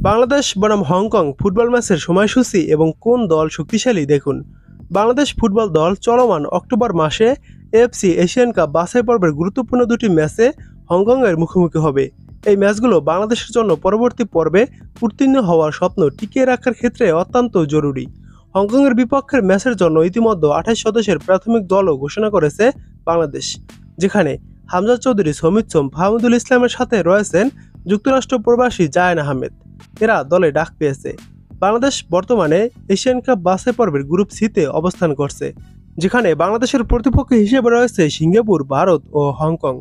বাংলাদেশ বনাম Hong Kong football ম্যাচের সময়সূচি এবং কোন দল শক্তিশালী দেখুন। বাংলাদেশ ফুটবল দল চলমান অক্টোবর মাসে এএফসি এশিয়ান কাপ বাছাই পর্বের গুরুত্বপূর্ণ দুটি ম্যাচে হংকংয়ের মুখোমুখি হবে। এই ম্যাচগুলো বাংলাদেশের জন্য পরবর্তী পর্বে উত্তীর্ণ হওয়ার স্বপ্ন টিকিয়ে রাখার ক্ষেত্রে অত্যন্ত জরুরি। হংকংয়ের বিপক্ষের ম্যাচের জন্য ইতিমধ্যে 28 সদস্যের প্রাথমিক দলও ঘোষণা করেছে বাংলাদেশ, যেখানে হামজা চৌধুরী, সমিত সোম, ফাহমুদুল ইসলামের সাথে রয়েছেন যুক্তরাষ্ট্র প্রবাসী জায়েন আহমেদ। এরা দলে ডাক পেয়েছে। বাংলাদেশ বর্তমানে এশিয়ান কাপ বাছাই পর্বের গ্রুপ সিতে অবস্থান করছে, যেখানে বাংলাদেশের প্রতিপক্ষ হিসেবে রয়েছে সিঙ্গাপুর, ভারত ও হংকং।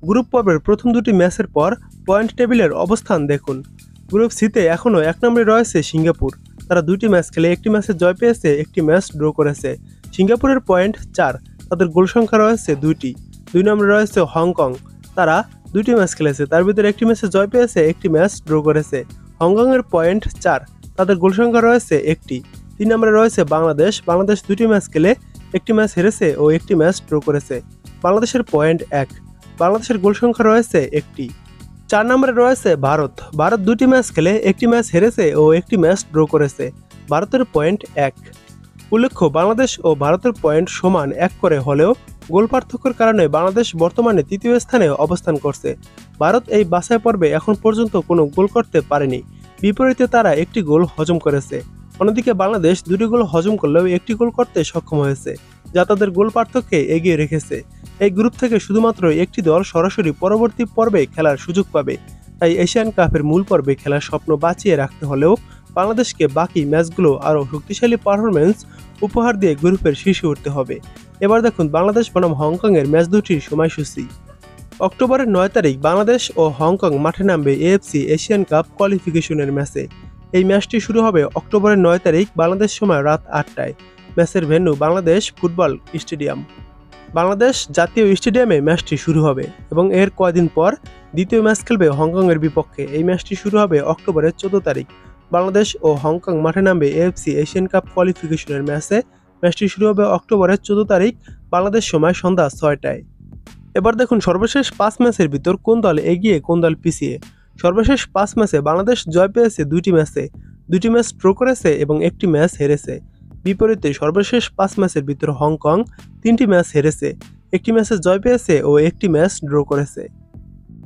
গ্রুপ পর্বের প্রথম দুটি ম্যাচের পর পয়েন্ট টেবিলের অবস্থান দেখুন। গ্রুপ সিতে এখনও 1 নম্বরে রয়েছে সিঙ্গাপুর। তারা দুটি ম্যাচ খেলে একটি ম্যাচে জয় পেয়েছে, একটি ম্যাচ ড্র করেছে। সিঙ্গাপুরের পয়েন্ট 4, তাদের গোল সংখ্যা রয়েছে 2টি। 2 নম্বরে রয়েছে হংকং। তারা দুটি ম্যাচ খেলেছে, তার ভিতরে একটি ম্যাচে জয় পেয়েছে, একটি ম্যাচ ড্র করেছে। হংকংয়ের পয়েন্ট 4, তাদের গোল সংখ্যা রয়েছে 1টি। 3 নম্বরে রয়েছে বাংলাদেশ। বাংলাদেশ দুটি ম্যাচ খেলে একটি ম্যাচ হেরেছে ও একটি ম্যাচ ড্র করেছে। বাংলাদেশের পয়েন্ট 1, বাংলাদেশের গোল সংখ্যা রয়েছে 1টি। 4 নম্বরে রয়েছে ভারত। ভারত দুটি ম্যাচ খেলে একটি ম্যাচ হেরেছে ও একটি ম্যাচ ড্র করেছে। ভারতের পয়েন্ট 1। উল্লেখ্য, বাংলাদেশ ও ভারতের পয়েন্ট সমান 1 করে হলেও গোল পার্থক্যের কারণে বাংলাদেশ বর্তমানে তৃতীয় স্থানে অবস্থান করছে। ভারত এই বাছাই পর্বে এখন পর্যন্ত কোনো গোল করতে পারেনি, বিপরীতে তারা একটি গোল হজম করেছে। অন্যদিকে বাংলাদেশ দুটি গোল হজম করলেও একটি গোল করতে সক্ষম হয়েছে, যা তাদের গোল পার্থক্যে এগিয়ে রেখেছে। এই গ্রুপ থেকে শুধুমাত্র একটি দল সরাসরি পরবর্তী পর্বে খেলার সুযোগ পাবে। তাই এশিয়ান কাপের মূল পর্বে খেলার স্বপ্ন বাঁচিয়ে রাখতে হলেও বাংলাদেশকে বাকি ম্যাচগুলো আরও শক্তিশালী পারফরমেন্স উপহার দিয়ে গ্রুপের শীর্ষে উঠতে হবে। এবার দেখুন বাংলাদেশ বনাম হংকংয়ের ম্যাচ দুটির সময়সূচি। অক্টোবরের 9 তারিখ বাংলাদেশ ও হংকং মাঠে নামবে এএফসি এশিয়ান কাপ কোয়ালিফিকেশনের ম্যাচে। এই ম্যাচটি শুরু হবে অক্টোবরের 9 তারিখ বাংলাদেশ সময় রাত 8টায়। ম্যাচের venue Bangladesh football stadium. Bangladesh জাতীয় স্টেডিয়ামে ম্যাচটি শুরু হবে এবং এর কয়দিন পর দ্বিতীয় ম্যাচ খেলবে হংকংয়ের বিপক্ষে। এই ম্যাচটি শুরু হবে অক্টোবরের 14 তারিখ। বাংলাদেশ ও হংকং মাঠে নামবে এএফসি এশিয়ান কাপ কোয়ালিফিকেশনের ম্যাচে। ম্যাচটি শুরু হবে অক্টোবরের 14 তারিখ বাংলাদেশ সময় সন্ধ্যা 6টায়। এবার দেখুন সর্বশেষ 5 ম্যাচের ভিতর কোন দল এগিয়ে কোন দল পিছিয়ে। সর্বশেষ 5 ম্যাচে বাংলাদেশ জয় পেয়েছে 2টি ম্যাচে, 2টি ম্যাচ ড্র করেছে এবং একটি ম্যাচ হেরেছে। বিপরীতে সর্বশেষ 5 ম্যাচের ভিতর হংকং 3টি ম্যাচ হেরেছে, একটি ম্যাচে জয় পেয়েছে ও একটি ম্যাচ ড্র করেছে।